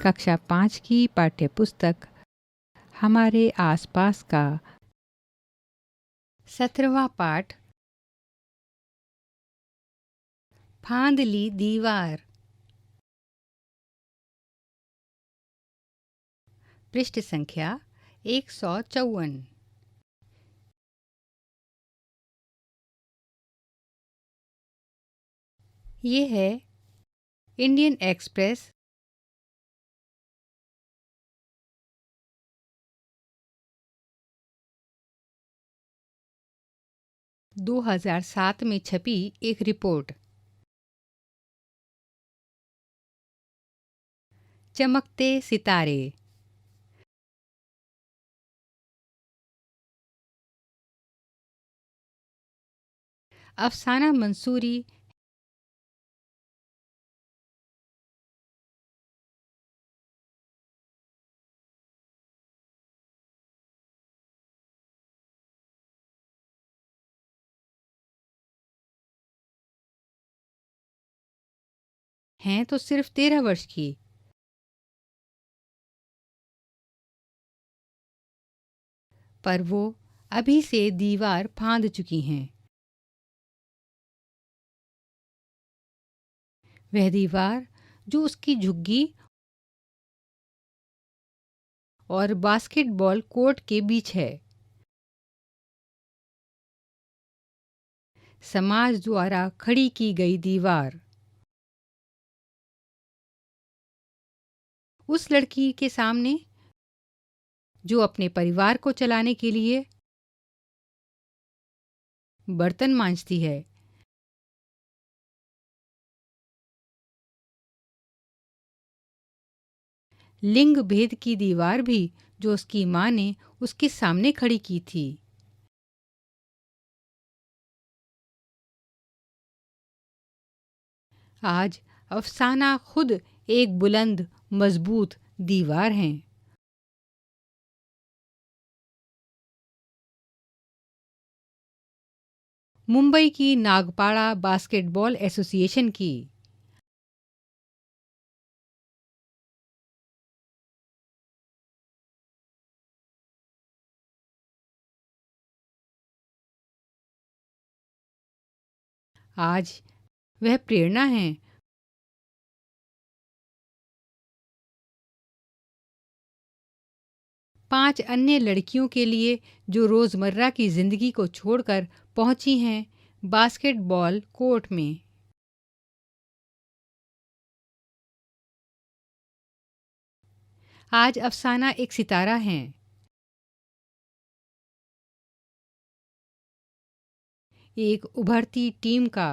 कक्षा 5 की पाठ्यपुस्तक हमारे आसपास का 17वां पाठ फांद ली दीवार। पृष्ठ संख्या 154। ये है इंडियन एक्सप्रेस, दो 2007 में छपी एक रिपोर्ट। चमकते सितारे। अफसाना मंसूरी हैं तो सिर्फ 13 वर्ष की, पर वो अभी से दीवार फांद चुकी हैं। वह दीवार जो उसकी झुग्गी और बास्केटबॉल कोर्ट के बीच है। समाज द्वारा खड़ी की गई दीवार। उस लड़की के सामने जो अपने परिवार को चलाने के लिए बर्तन मांजती है। लिंग भेद की दीवार भी जो उसकी मां ने उसके सामने खड़ी की थी। आज अफसाना खुद एक बुलंद मजबूत दीवार हैं। मुंबई की नागपाड़ा बास्केटबॉल एसोसिएशन की। आज वह प्रेरणा है। 5 अन्य लड़कियों के लिए जो रोजमर्रा की जिंदगी को छोड़कर पहुंची हैं बास्केटबॉल कोर्ट में। आज अफसाना एक सितारा हैं। एक उभरती टीम का।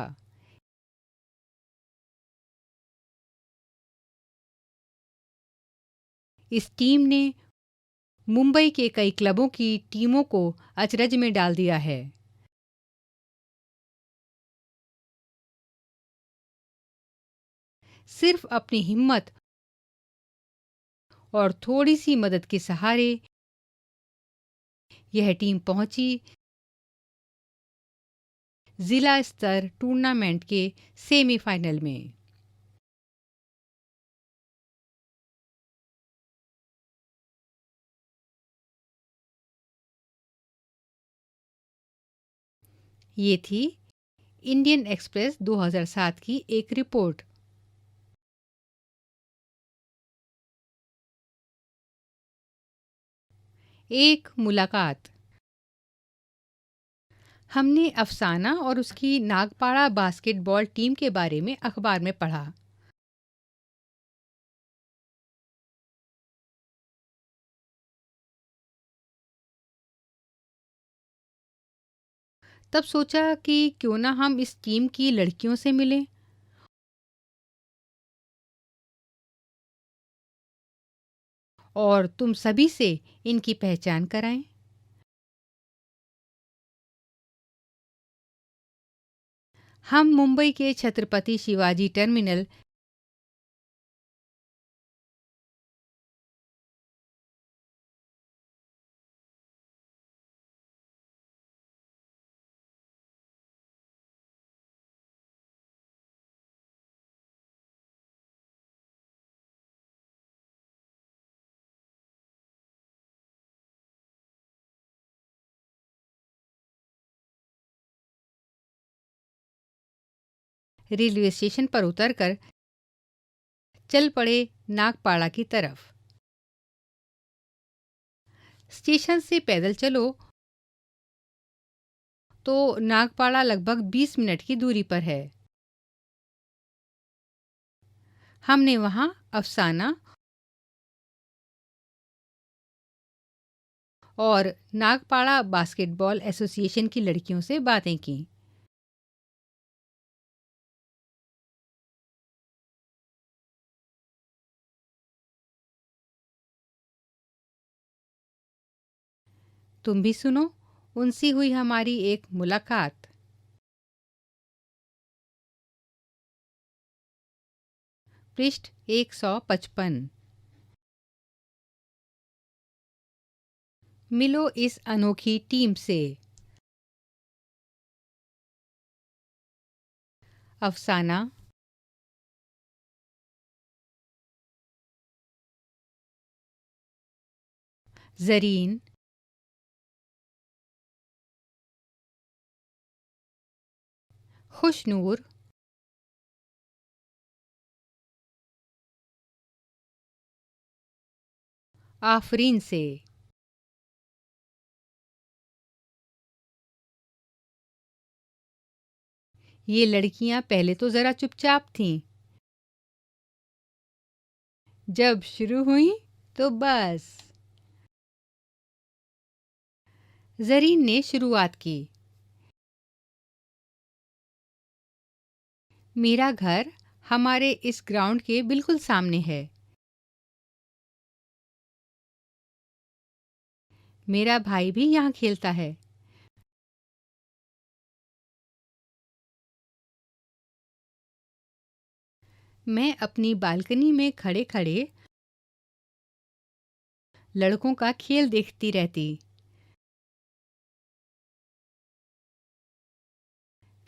इस टीम ने मुंबई के कई क्लबों की टीमों को अचरज में डाल दिया है। सिर्फ अपनी हिम्मत और थोड़ी सी मदद के सहारे यह टीम पहुंची जिला स्तर टूर्नामेंट के सेमीफाइनल में। ये थी इंडियन एक्सप्रेस 2007 की एक रिपोर्ट। एक मुलाकात। हमने अफसाना और उसकी नागपाड़ा बास्केटबॉल टीम के बारे में अखबार में पढ़ा। तब सोचा कि क्यों ना हम इस टीम की लड़कियों से मिलें और तुम सभी से इनकी पहचान कराएं। हम मुंबई के Chhatrapati Shivaji terminal railway station पर उतरकर चल पड़े नागपाड़ा की तरफ। स्टेशन से पैदल चलो तो नागपाड़ा लगभग 20 मिनट की दूरी पर है। हमने वहाँ अफसाना और नागपाड़ा बास्केटबॉल एसोसिएशन की लड़कियों से बातें की। तुम भी सुनो, उनसे हुई हमारी एक मुलाकात। पृष्ठ 155। मिलो इस अनोखी टीम से। अफसाना, जरीन, खुशनूर, आफरीन से। ये लड़कियां पहले तो ज़रा चुपचाप थीं। जब शुरू हुई तो बस। जरीन ने शुरुआत की। मेरा घर हमारे इस ग्राउंड के बिल्कुल सामने है। मेरा भाई भी यहाँ खेलता है। मैं अपनी बालकनी में खड़े-खड़े लड़कों का खेल देखती रहती।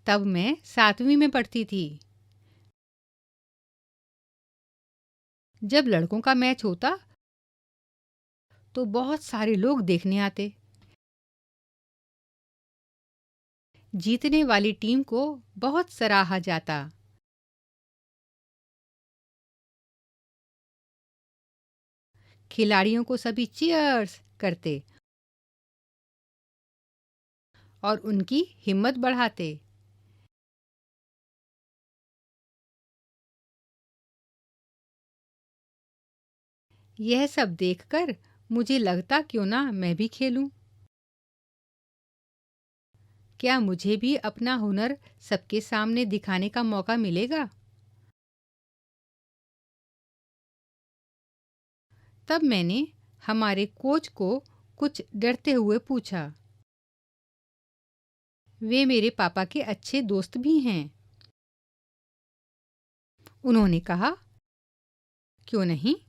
तब मैं 7वीं में पढ़ती थी। जब लड़कों का मैच होता तो बहुत सारे लोग देखने आते। जीतने वाली टीम को बहुत सराहा जाता। खिलाड़ियों को सभी चीयर्स करते और उनकी हिम्मत बढ़ाते। यह सब देखकर मुझे लगता क्यों ना मैं भी खेलूं। क्या मुझे भी अपना हुनर सबके सामने दिखाने का मौका मिलेगा? तब मैंने हमारे कोच को कुछ डरते हुए पूछा। वे मेरे पापा के अच्छे दोस्त भी हैं। उन्होंने कहा, क्यों नहीं?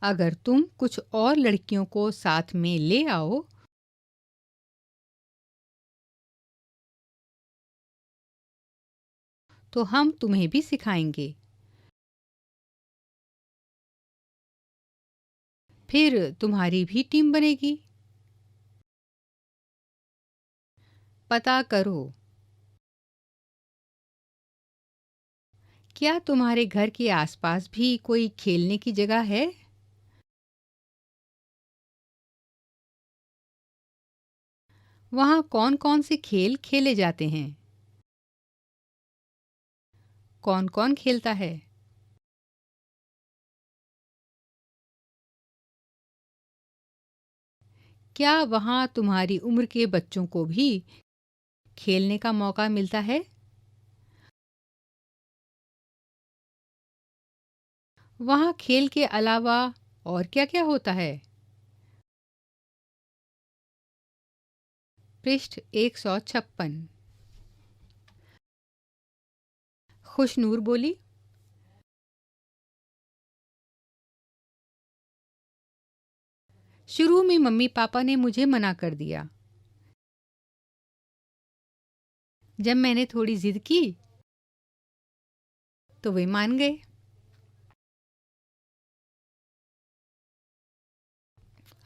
अगर तुम कुछ और लड़कियों को साथ में ले आओ तो हम तुम्हें भी सिखाएंगे। फिर तुम्हारी भी टीम बनेगी। पता करो, क्या तुम्हारे घर के आसपास भी कोई खेलने की जगह है? वहाँ कौन-कौन से खेल खेले जाते हैं? कौन-कौन खेलता है? क्या वहाँ तुम्हारी उम्र के बच्चों को भी खेलने का मौका मिलता है? वहाँ खेल के अलावा और क्या-क्या होता है? पृष्ठ 156। खुशनूर बोली, शुरू में मम्मी पापा ने मुझे मना कर दिया। जब मैंने थोड़ी जिद की तो वे मान गए।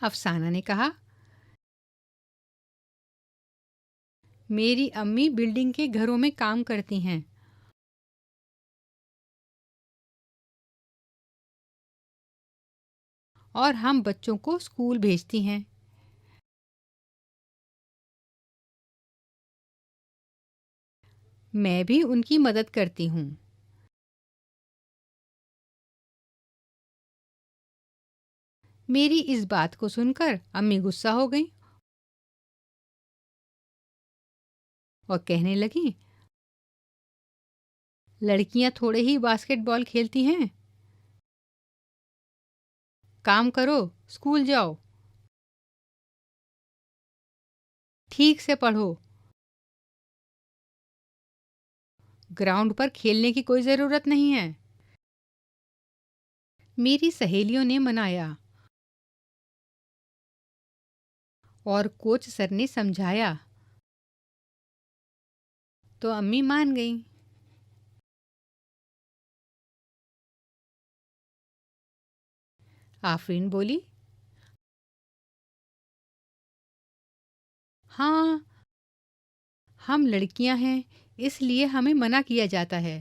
अफसाना ने कहा, मेरी अम्मी बिल्डिंग के घरों में काम करती हैं और हम बच्चों को स्कूल भेजती हैं। मैं भी उनकी मदद करती हूँ। मेरी इस बात को सुनकर अम्मी गुस्सा हो गईं और कहने लगीं, लड़कियां थोड़े ही बास्केटबॉल खेलती हैं। काम करो, स्कूल जाओ, ठीक से पढ़ो। ग्राउंड पर खेलने की कोई ज़रूरत नहीं है। मेरी सहेलियों ने मनाया और कोच सर ने समझाया तो अम्मी मान गईं। आफरीन बोली, हाँ, हम लड़कियां हैं, इसलिए हमें मना किया जाता है।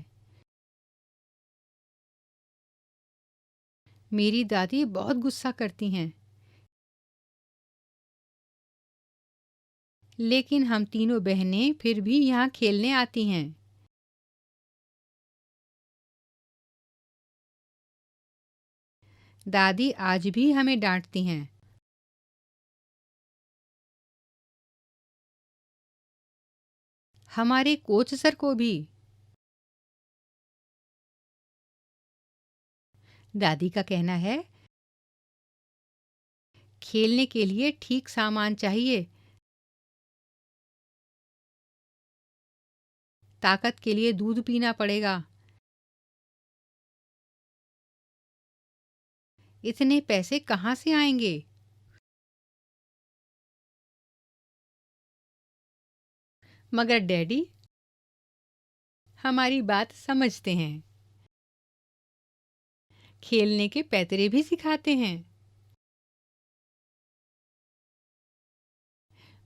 मेरी दादी बहुत गुस्सा करती हैं, लेकिन हम तीनों बहनें फिर भी यहाँ खेलने आती हैं। दादी आज भी हमें डांटती हैं। हमारे कोच सर को भी। दादी का कहना है, खेलने के लिए ठीक सामान चाहिए, ताकत के लिए दूध पीना पड़ेगा। इतने पैसे कहाँ से आएंगे? मगर डैडी हमारी बात समझते हैं, खेलने के पैतरे भी सिखाते हैं।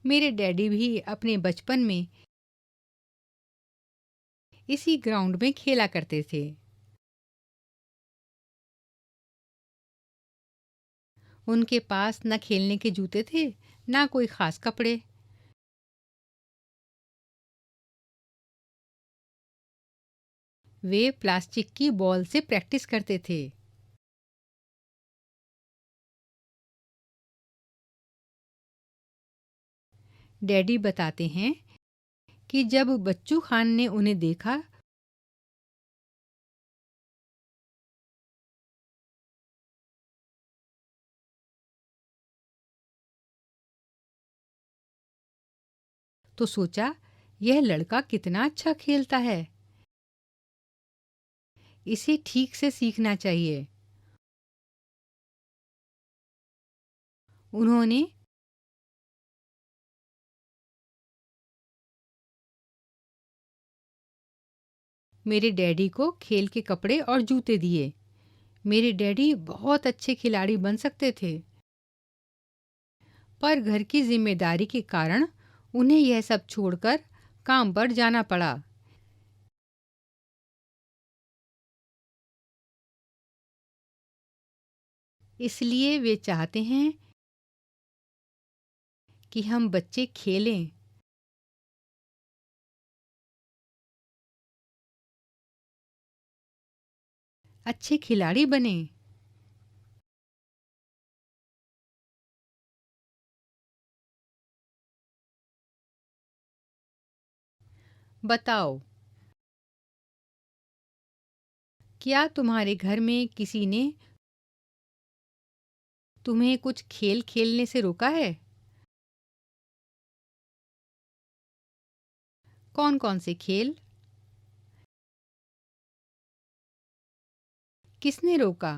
मेरे डैडी भी अपने बचपन में इसी ग्राउंड में खेला करते थे। उनके पास न खेलने के जूते थे, ना कोई खास कपड़े। वे प्लास्टिक की बॉल से प्रैक्टिस करते थे। डैडी बताते हैं कि जब बच्चू खान ने उन्हें देखा तो सोचा, यह लड़का कितना अच्छा खेलता है, इसे ठीक से सीखना चाहिए। उन्होंने मेरे डैडी को खेल के कपड़े और जूते दिए। मेरे डैडी बहुत अच्छे खिलाड़ी बन सकते थे, पर घर की जिम्मेदारी के कारण उन्हें यह सब छोड़कर काम पर जाना पड़ा। इसलिए वे चाहते हैं कि हम बच्चे खेलें, अच्छे खिलाड़ी बने। बताओ, क्या तुम्हारे घर में किसी ने तुम्हें कुछ खेल खेलने से रोका है? कौन-कौन से खेल? किसने रोका?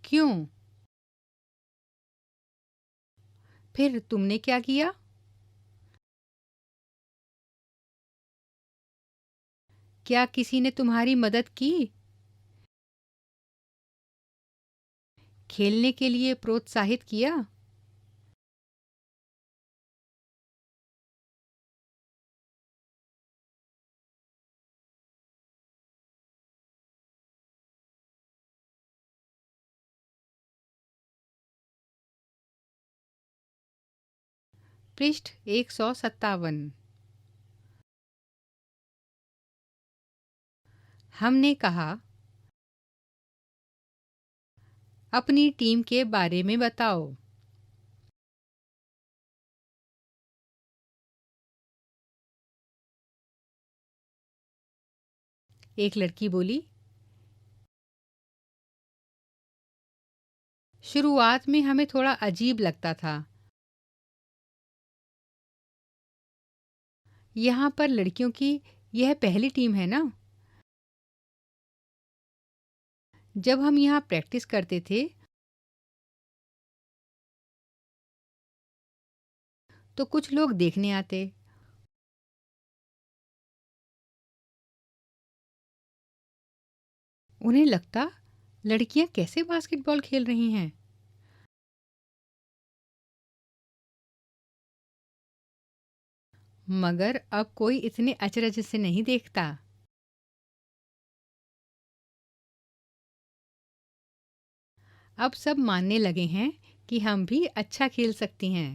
क्यों? फिर तुमने क्या किया? क्या किसी ने तुम्हारी मदद की? खेलने के लिए प्रोत्साहित किया? पृष्ठ 157। हमने कहा, अपनी टीम के बारे में बताओ। एक लड़की बोली, शुरुआत में हमें थोड़ा अजीब लगता था। यहाँ पर लड़कियों की यह पहली टीम है ना? जब हम यहाँ प्रैक्टिस करते थे तो कुछ लोग देखने आते। उन्हें लगता लड़कियां कैसे बास्केटबॉल खेल रही हैं। मगर अब कोई इतने अचरज से नहीं देखता। अब सब मानने लगे हैं कि हम भी अच्छा खेल सकती हैं।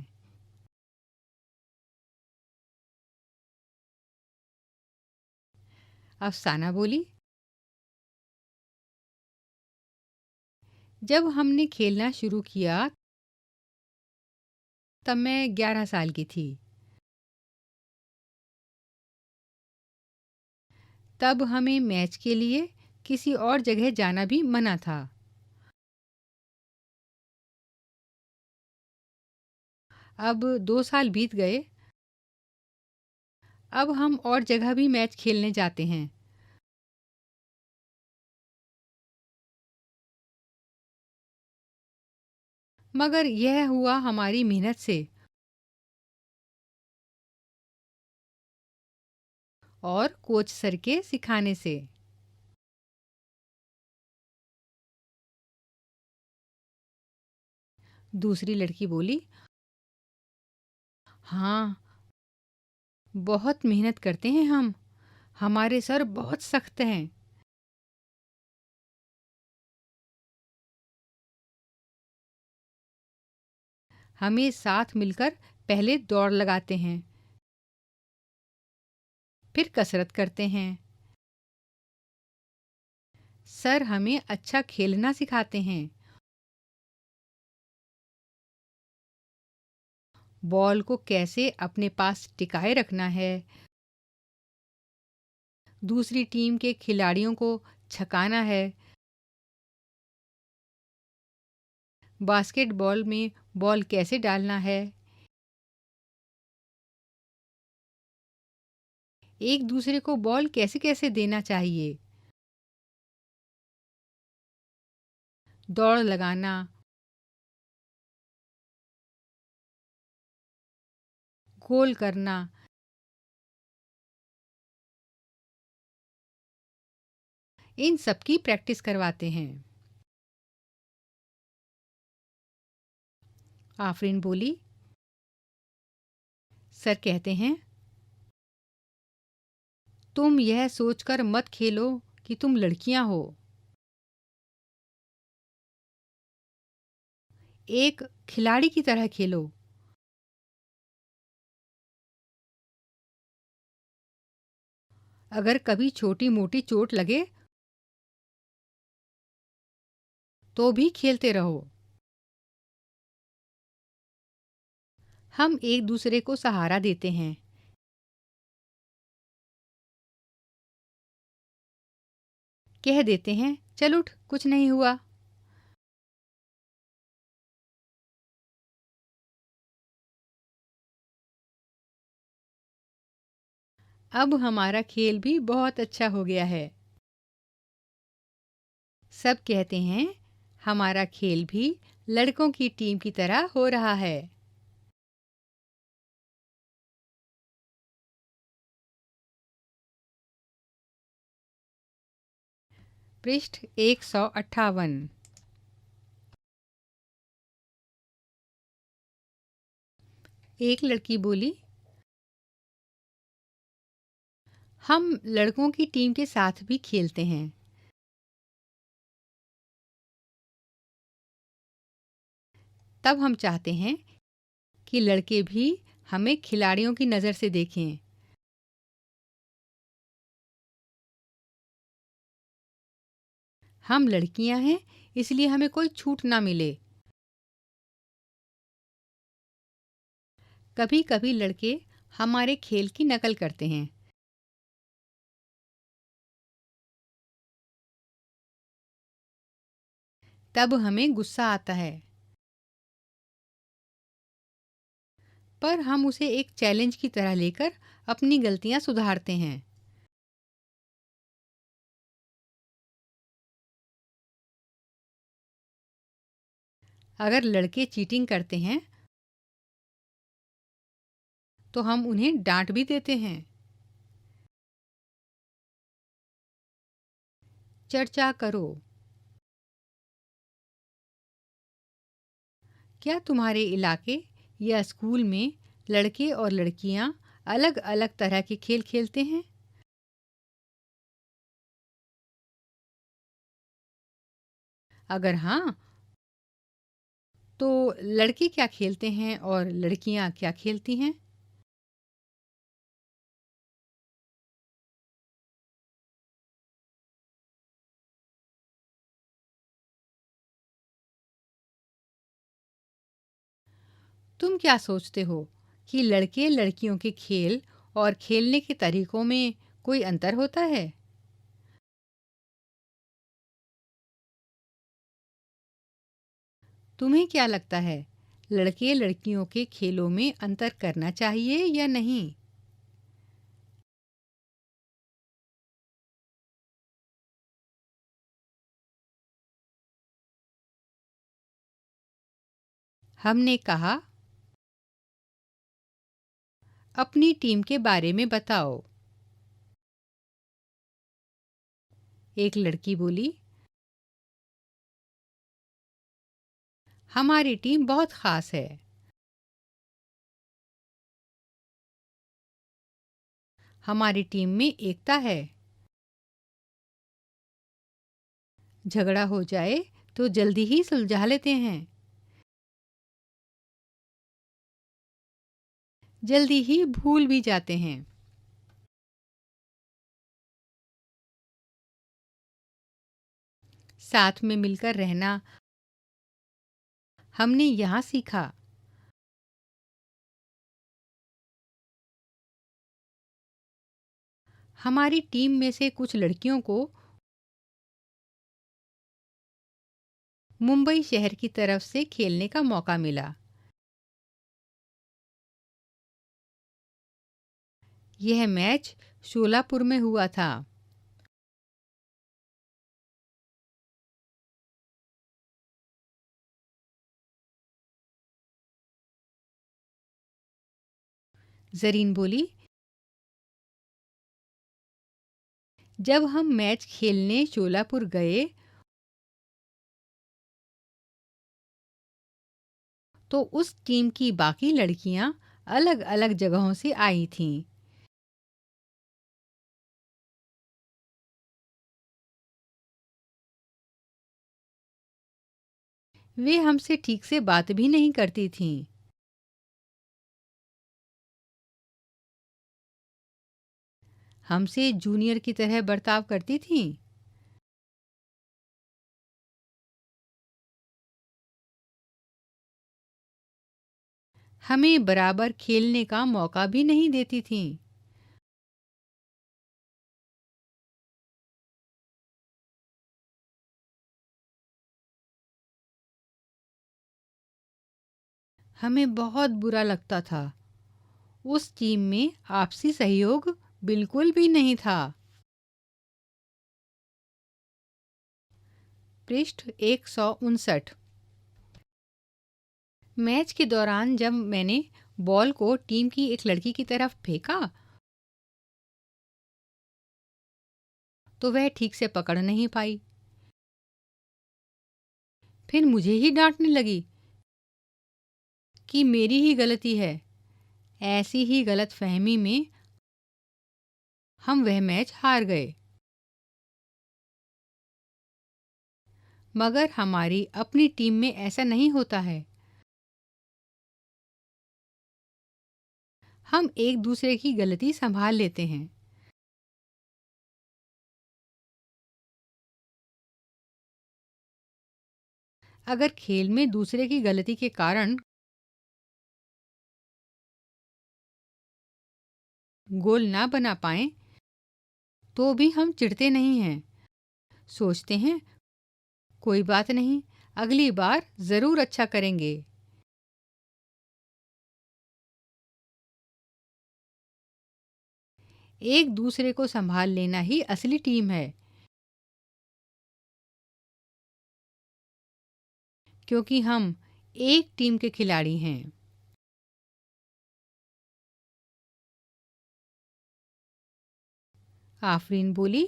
अफसाना बोली, जब हमने खेलना शुरू किया तब मैं 11 साल की थी। तब हमें मैच के लिए किसी और जगह जाना भी मना था। अब 2 साल बीत गए। अब हम और जगह भी मैच खेलने जाते हैं। मगर यह हुआ हमारी मेहनत से और कोच सर के सिखाने से। दूसरी लड़की बोली, हाँ, बहुत मेहनत करते हैं हम। हमारे सर बहुत सख्त हैं। हमें साथ मिलकर पहले दौड़ लगाते हैं, फिर कसरत करते हैं। सर हमें अच्छा खेलना सिखाते हैं। बॉल को कैसे अपने पास टिकाए रखना है, दूसरी टीम के खिलाड़ियों को छकाना है, बास्केटबॉल में बॉल कैसे डालना है, एक दूसरे को बॉल कैसे कैसे देना चाहिए, दौड़ लगाना, गोल करना, इन सब की प्रैक्टिस करवाते हैं। आफरीन बोली, सर कहते हैं, तुम यह सोचकर मत खेलो कि तुम लड़कियां हो। एक खिलाड़ी की तरह खेलो। अगर कभी छोटी मोटी चोट लगे तो भी खेलते रहो। हम एक दूसरे को सहारा देते हैं। कह देते हैं, चल उठ, कुछ नहीं हुआ। अब हमारा खेल भी बहुत अच्छा हो गया है। सब कहते हैं, हमारा खेल भी लड़कों की टीम की तरह हो रहा है। पृष्ठ 158। एक लड़की बोली, हम लड़कों की टीम के साथ भी खेलते हैं। तब हम चाहते हैं कि लड़के भी हमें खिलाड़ियों की नज़र से देखें। हम लड़कियां हैं, इसलिए हमें कोई छूट ना मिले। कभी-कभी लड़के हमारे खेल की नकल करते हैं। तब हमें गुस्सा आता है, पर हम उसे एक चैलेंज की तरह लेकर अपनी गलतियां सुधारते हैं। अगर लड़के चीटिंग करते हैं, तो हम उन्हें डांट भी देते हैं। चर्चा करो। क्या तुम्हारे इलाके या स्कूल में लड़के और लड़कियां अलग-अलग तरह के खेल खेलते हैं? अगर हाँ, तो लड़के क्या खेलते हैं और लड़कियां क्या खेलती हैं? तुम क्या सोचते हो कि लड़के लड़कियों के खेल और खेलने के तरीकों में कोई अंतर होता है? तुम्हें क्या लगता है, लड़के लड़कियों के खेलों में अंतर करना चाहिए या नहीं? हमने कहा, अपनी टीम के बारे में बताओ। एक लड़की बोली, हमारी टीम बहुत खास है। हमारी टीम में एकता है। झगड़ा हो जाए तो जल्दी ही सुलझा लेते हैं। जल्दी ही भूल भी जाते हैं। साथ में मिलकर रहना हमने यहाँ सीखा। हमारी टीम में से कुछ लड़कियों को मुंबई शहर की तरफ से खेलने का मौका मिला। यह मैच शोलापुर में हुआ था। जरीन बोली, जब हम मैच खेलने शोलापुर गए, तो उस टीम की बाकी लड़कियां अलग-अलग जगहों से आई थीं। वे हमसे ठीक से बात भी नहीं करती थीं। हमसे जूनियर की तरह बर्ताव करती थीं। हमें बराबर खेलने का मौका भी नहीं देती थीं। हमें बहुत बुरा लगता था। उस टीम में आपसी सहयोग बिल्कुल भी नहीं था। पृष्ठ 159। मैच के दौरान जब मैंने बॉल को टीम की एक लड़की की तरफ फेंका, तो वह ठीक से पकड़ नहीं पाई। फिर मुझे ही डांटने लगी कि मेरी ही गलती है। ऐसी ही गलतफहमी में हम वह मैच हार गए। मगर हमारी अपनी टीम में ऐसा नहीं होता है। हम एक दूसरे की गलती संभाल लेते हैं। अगर खेल में दूसरे की गलती के कारण गोल ना बना पाएं, तो भी हम चिढ़ते नहीं हैं। सोचते हैं, कोई बात नहीं, अगली बार ज़रूर अच्छा करेंगे। एक दूसरे को संभाल लेना ही असली टीम है, क्योंकि हम एक टीम के खिलाड़ी हैं। आफरीन बोली।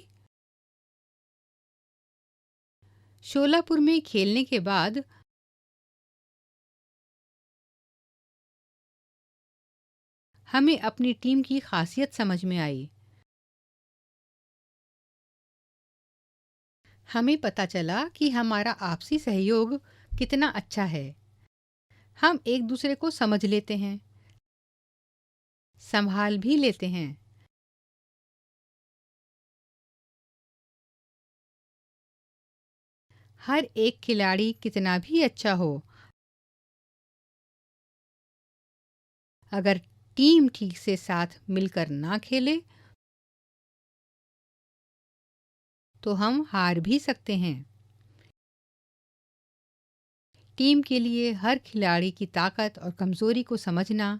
शोलापुर में खेलने के बाद हमें अपनी टीम की खासियत समझ में आई। हमें पता चला कि हमारा आपसी सहयोग कितना अच्छा है। हम एक दूसरे को समझ लेते हैं, संभाल भी लेते हैं। हर एक खिलाड़ी कितना भी अच्छा हो, अगर टीम ठीक से साथ मिलकर ना खेले, तो हम हार भी सकते हैं। टीम के लिए हर खिलाड़ी की ताकत और कमजोरी को समझना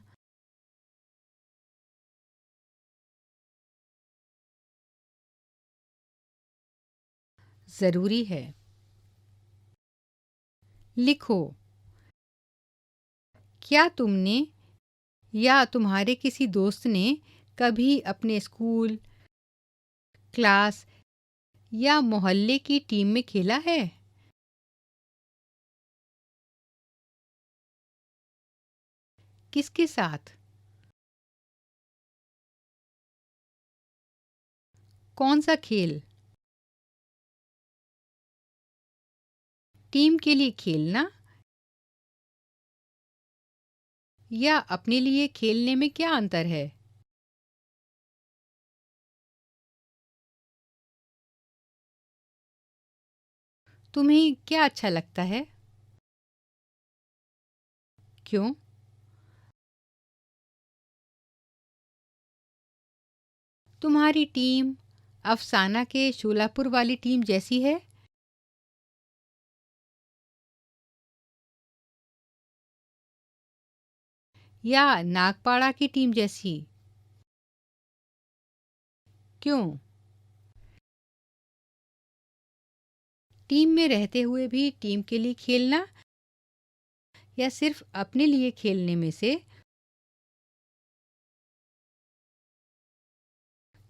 जरूरी है। लिखो, क्या तुमने या तुम्हारे किसी दोस्त ने कभी अपने स्कूल, क्लास या मोहल्ले की टीम में खेला है? किसके साथ? कौन सा खेल? टीम के लिए खेलना या अपने लिए खेलने में क्या अंतर है? तुम्हें क्या अच्छा लगता है? क्यों? तुम्हारी टीम अफसाना के शोलापुर वाली टीम जैसी है या नागपाड़ा की टीम जैसी? क्यों? टीम में रहते हुए भी टीम के लिए खेलना या सिर्फ अपने लिए खेलने में से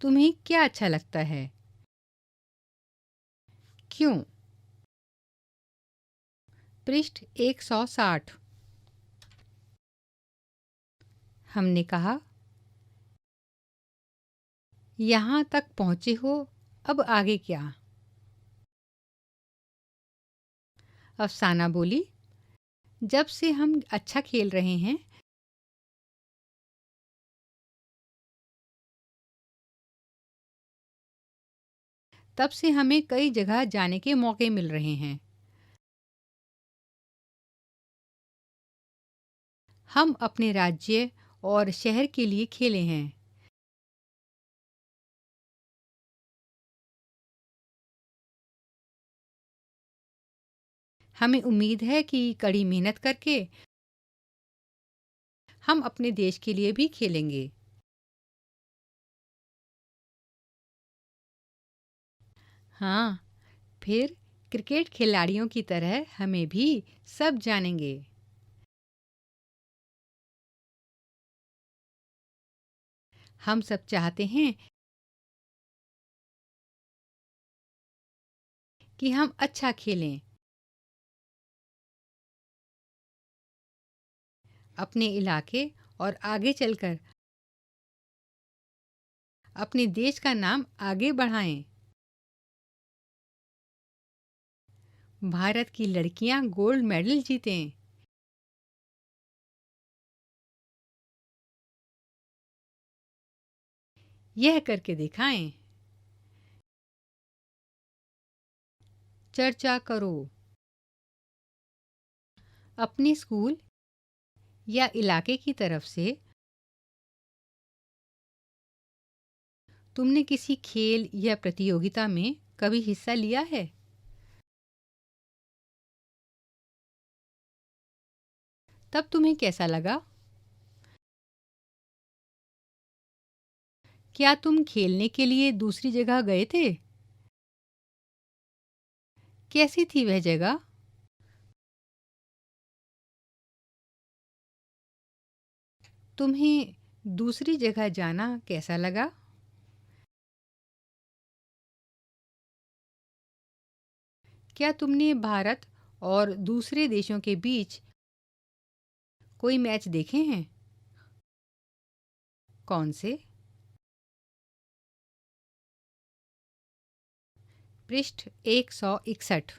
तुम्हें क्या अच्छा लगता है? क्यों? पृष्ठ 160। हमने कहा, यहाँ तक पहुँचे हो, अब आगे क्या? अफसाना बोली, जब से हम अच्छा खेल रहे हैं, तब से हमें कई जगह जाने के मौके मिल रहे हैं। हम अपने राज्य और शहर के लिए खेले हैं। हमें उम्मीद है कि कड़ी मेहनत करके हम अपने देश के लिए भी खेलेंगे। हाँ, फिर क्रिकेट खिलाड़ियों की तरह हमें भी सब जानेंगे। हम सब चाहते हैं कि हम अच्छा खेलें, अपने इलाके और आगे चलकर अपने देश का नाम आगे बढ़ाएं। भारत की लड़कियां गोल्ड मेडल जीतें। यह करके दिखाएं। चर्चा करो। अपने स्कूल या इलाके की तरफ से तुमने किसी खेल या प्रतियोगिता में कभी हिस्सा लिया है? तब तुम्हें कैसा लगा? क्या तुम खेलने के लिए दूसरी जगह गए थे? कैसी थी वह जगह? तुम्हें दूसरी जगह जाना कैसा लगा? क्या तुमने भारत और दूसरे देशों के बीच कोई मैच देखे हैं? कौन से? पृष्ठ 161।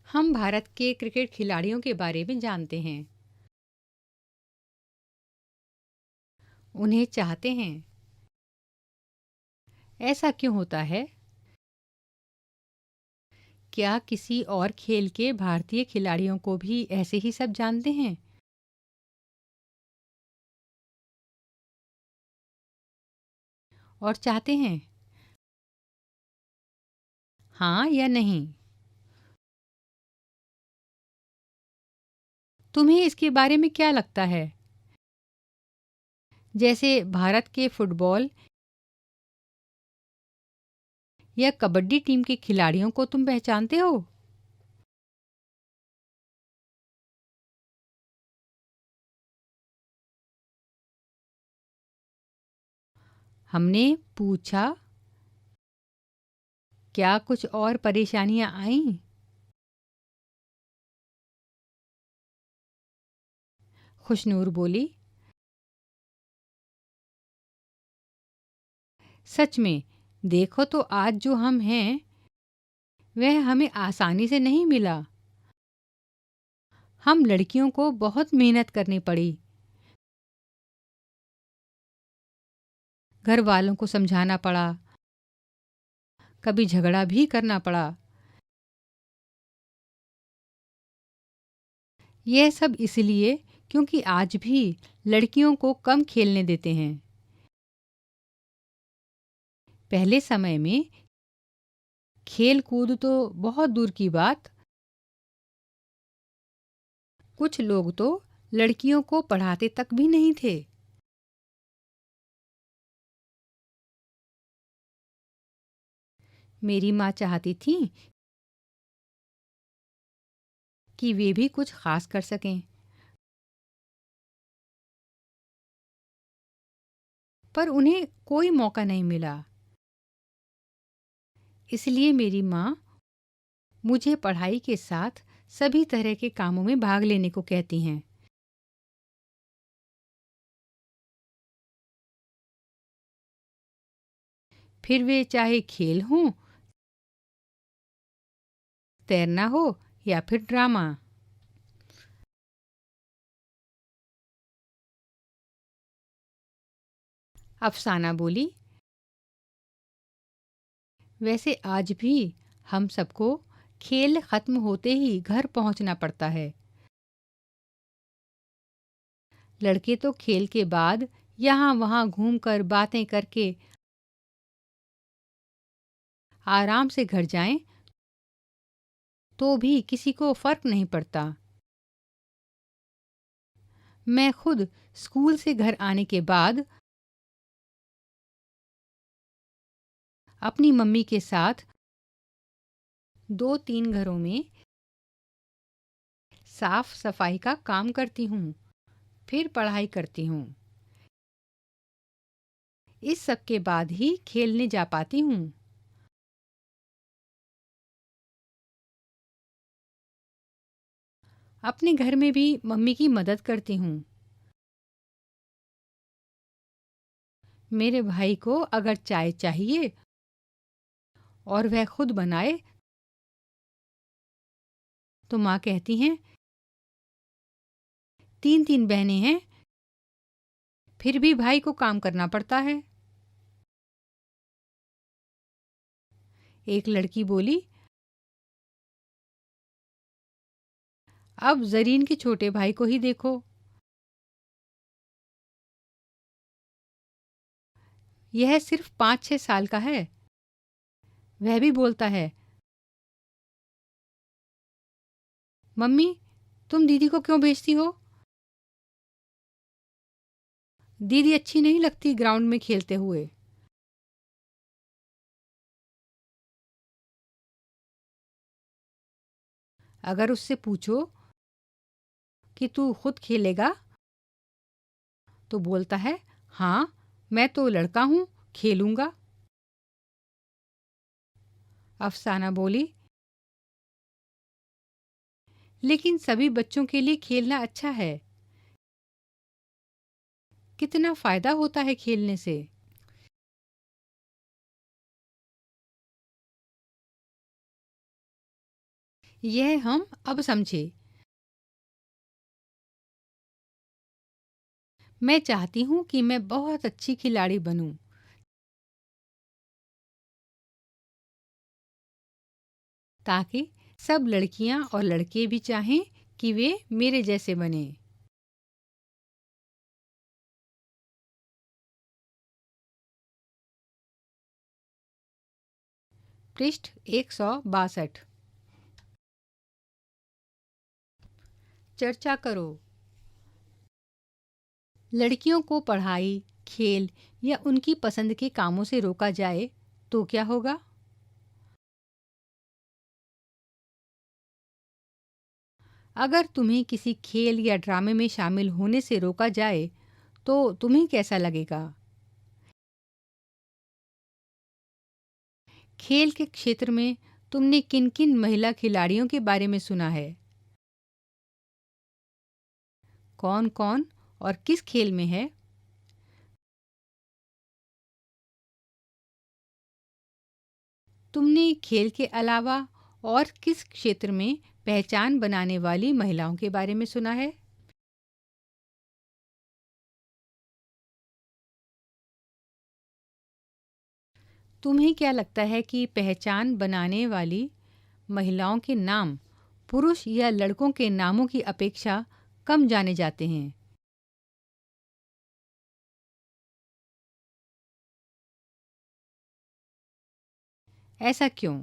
हम भारत के क्रिकेट खिलाड़ियों के बारे में जानते हैं। उन्हें चाहते हैं। ऐसा क्यों होता है? क्या किसी और खेल के भारतीय खिलाड़ियों को भी ऐसे ही सब जानते हैं और चाहते हैं? हाँ या नहीं? तुम्हें इसके बारे में क्या लगता है? जैसे भारत के फुटबॉल या कबड्डी टीम के खिलाड़ियों को तुम पहचानते हो? हमने पूछा, क्या कुछ और परेशानियां आईं? खुशनूर बोली, सच में, देखो तो आज जो हम हैं वह हमें आसानी से नहीं मिला। हम लड़कियों को बहुत मेहनत करनी पड़ी। घर वालों को समझाना पड़ा, कभी झगड़ा भी करना पड़ा। यह सब इसलिए क्योंकि आज भी लड़कियों को कम खेलने देते हैं। पहले समय में खेल कूद तो बहुत दूर की बात, कुछ लोग तो लड़कियों को पढ़ाते तक भी नहीं थे। मेरी माँ चाहती थी कि वे भी कुछ खास कर सकें, पर उन्हें कोई मौका नहीं मिला। इसलिए मेरी माँ मुझे पढ़ाई के साथ सभी तरह के कामों में भाग लेने को कहती हैं। फिर वे चाहे खेल हों, तैरना हो या फिर ड्रामा। अफसाना बोली, वैसे आज भी हम सबको खेल खत्म होते ही घर पहुंचना पड़ता है। लड़के तो खेल के बाद यहाँ वहाँ घूमकर बातें करके आराम से घर जाएं तो भी किसी को फर्क नहीं पड़ता। मैं खुद स्कूल से घर आने के बाद अपनी मम्मी के साथ 2-3 घरों में साफ सफाई का काम करती हूँ, फिर पढ़ाई करती हूँ। इस सब के बाद ही खेलने जा पाती हूँ। अपने घर में भी मम्मी की मदद करती हूँ। मेरे भाई को अगर चाय चाहिए और वह खुद बनाए तो माँ कहती हैं, 3-3 बहनें हैं, फिर भी भाई को काम करना पड़ता है। एक लड़की बोली, अब जरीन के छोटे भाई को ही देखो, यह सिर्फ 5-6 साल का है। वह भी बोलता है, मम्मी तुम दीदी को क्यों भेजती हो? दीदी अच्छी नहीं लगती ग्राउंड में खेलते हुए। अगर उससे पूछो कि तू खुद खेलेगा, तो बोलता है, हाँ मैं तो लड़का हूं, खेलूंगा। अफसाना बोली, लेकिन सभी बच्चों के लिए खेलना अच्छा है। कितना फायदा होता है खेलने से। यह हम अब समझे। मैं चाहती हूँ कि मैं बहुत अच्छी खिलाड़ी बनूं, ताकि सब लड़कियां और लड़के भी चाहें कि वे मेरे जैसे बने। पृष्ठ 162। चर्चा करो। लड़कियों को पढ़ाई, खेल या उनकी पसंद के कामों से रोका जाए तो क्या होगा? अगर तुम्हें किसी खेल या ड्रामे में शामिल होने से रोका जाए तो तुम्हें कैसा लगेगा? खेल के क्षेत्र में तुमने किन-किन महिला खिलाड़ियों के बारे में सुना है? कौन-कौन और किस खेल में है? तुमने खेल के अलावा और किस क्षेत्र में पहचान बनाने वाली महिलाओं के बारे में सुना है? तुम्हें क्या लगता है कि पहचान बनाने वाली महिलाओं के नाम पुरुष या लड़कों के नामों की अपेक्षा कम जाने जाते हैं? ऐसा क्यों?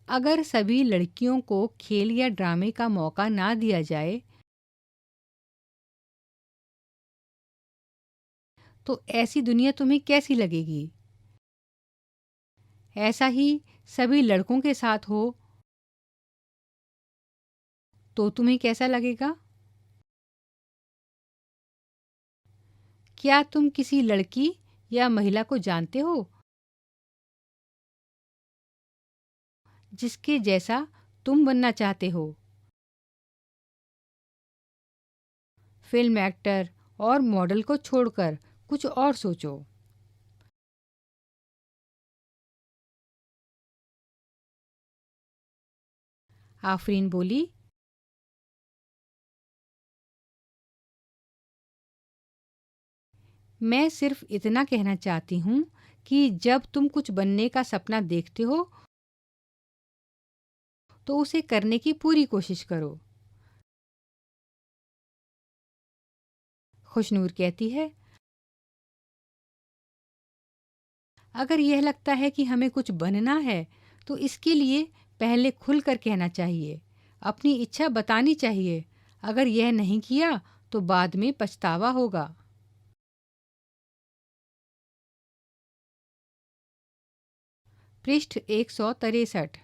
अगर सभी लड़कियों को खेल या ड्रामे का मौका ना दिया जाए, तो ऐसी दुनिया तुम्हें कैसी लगेगी? ऐसा ही सभी लड़कों के साथ हो, तो तुम्हें कैसा लगेगा? क्या तुम किसी लड़की या महिला को जानते हो जिसके जैसा तुम बनना चाहते हो? फिल्म एक्टर और मॉडल को छोड़कर कुछ और सोचो। आफरीन बोली, मैं सिर्फ इतना कहना चाहती हूँ कि जब तुम कुछ बनने का सपना देखते हो तो उसे करने की पूरी कोशिश करो। खुशनूर कहती है, अगर यह लगता है कि हमें कुछ बनना है तो इसके लिए पहले खुलकर कहना चाहिए, अपनी इच्छा बतानी चाहिए। अगर यह नहीं किया तो बाद में पछतावा होगा। पृष्ठ 163।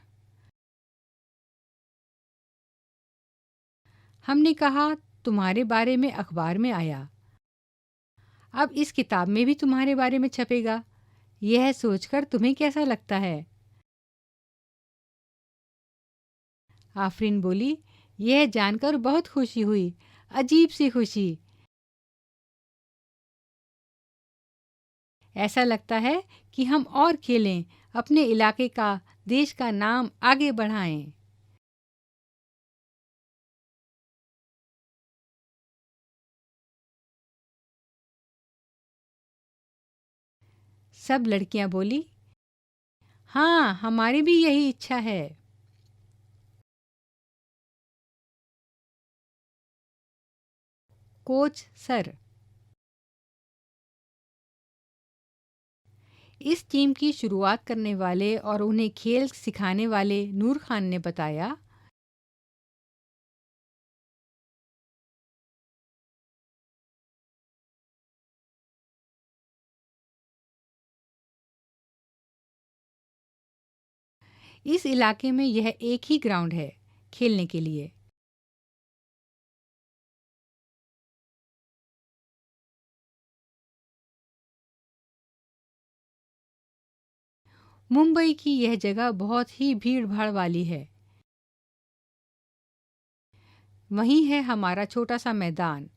हमने कहा तुम्हारे बारे में अखबार में आया, अब इस किताब में भी तुम्हारे बारे में छपेगा। यह सोचकर तुम्हें कैसा लगता है? आफरीन बोली, यह जानकर बहुत खुशी हुई, अजीब सी खुशी। ऐसा लगता है कि हम और खेलें, अपने इलाके का, देश का नाम आगे बढ़ाएं। सब लड़कियां बोली, हाँ, हमारी भी यही इच्छा है। कोच सर, इस टीम की शुरुआत करने वाले और उन्हें खेल सिखाने वाले नूर खान ने बताया, इस इलाके में यह एक ही ग्राउंड है खेलने के लिए। मुंबई की यह जगह बहुत ही भीड़-भाड़ वाली है। वहीं है हमारा छोटा सा मैदान,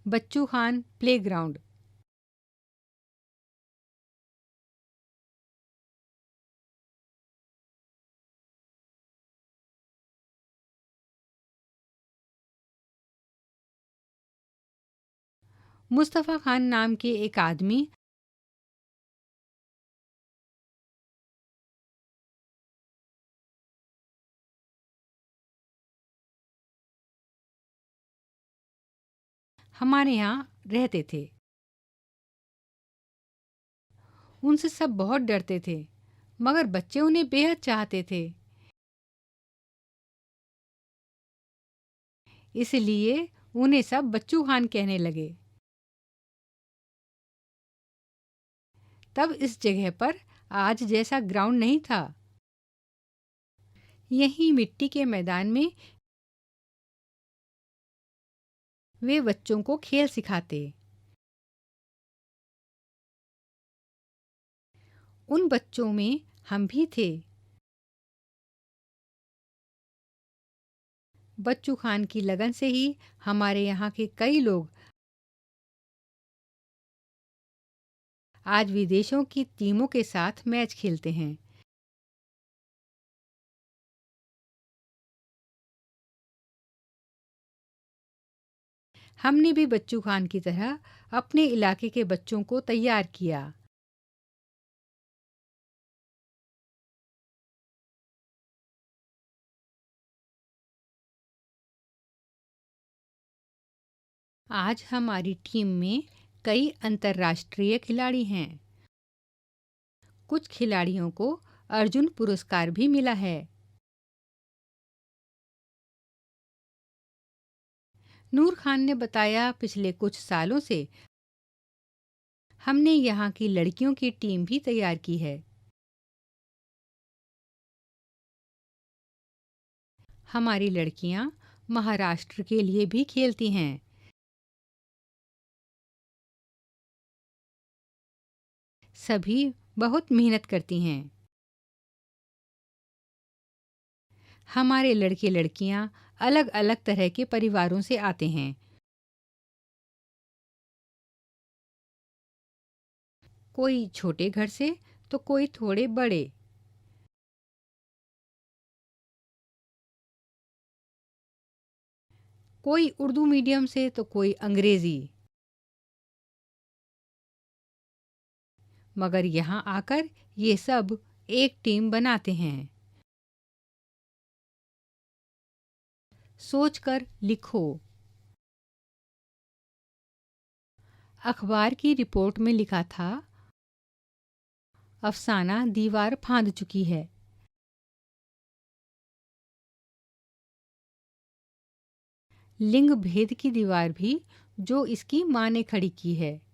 बच्चू खान प्लेग्राउंड। मुस्तफ़ा खान नाम के एक आदमी हमारे यहाँ रहते थे। उनसे सब बहुत डरते थे, मगर बच्चे उन्हें बेहद चाहते थे। इसलिए उन्हें सब बच्चू खान कहने लगे। तब इस जगह पर आज जैसा ग्राउंड नहीं था। यहीं मिट्टी के मैदान में वे बच्चों को खेल सिखाते। उन बच्चों में हम भी थे। बच्चू खान की लगन से ही हमारे यहाँ के कई लोग आज विदेशों की टीमों के साथ मैच खेलते हैं। हमने भी बच्चू खान की तरह अपने इलाके के बच्चों को तैयार किया। आज हमारी टीम में कई अंतर्राष्ट्रीय खिलाड़ी हैं। कुछ खिलाड़ियों को अर्जुन पुरस्कार भी मिला है। नूर खान ने बताया, पिछले कुछ सालों से हमने यहाँ की लड़कियों की टीम भी तैयार की है। हमारी लड़कियाँ महाराष्ट्र के लिए भी खेलती हैं। सभी बहुत मेहनत करती हैं। हमारे लड़के लड़कियां अलग अलग तरह के परिवारों से आते हैं। कोई छोटे घर से तो कोई थोड़े बड़े। कोई उर्दू मीडियम से तो कोई अंग्रेजी। मगर यहाँ आकर ये सब एक टीम बनाते हैं। सोचकर लिखो। अखबार की रिपोर्ट में लिखा था, अफसाना दीवार फांद चुकी है। लिंग भेद की दीवार भी जो इसकी माँ ने खड़ी की है।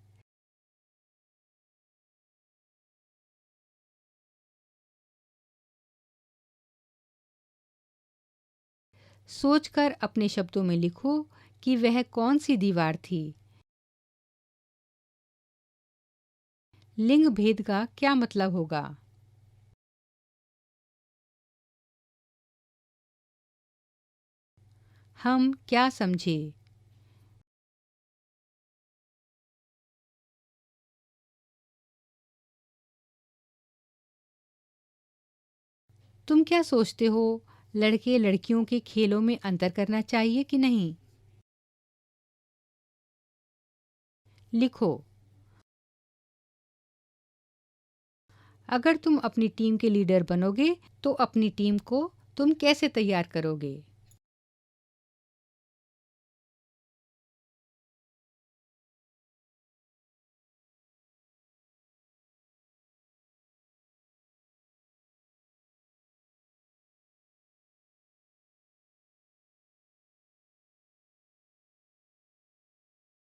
सोचकर अपने शब्दों में लिखो कि वह कौन सी दीवार थी। लिंग भेद का क्या मतलब होगा? हम क्या समझे? तुम क्या सोचते हो, लड़के लड़कियों के खेलों में अंतर करना चाहिए कि नहीं? लिखो। अगर तुम अपनी टीम के लीडर बनोगे तो अपनी टीम को तुम कैसे तैयार करोगे?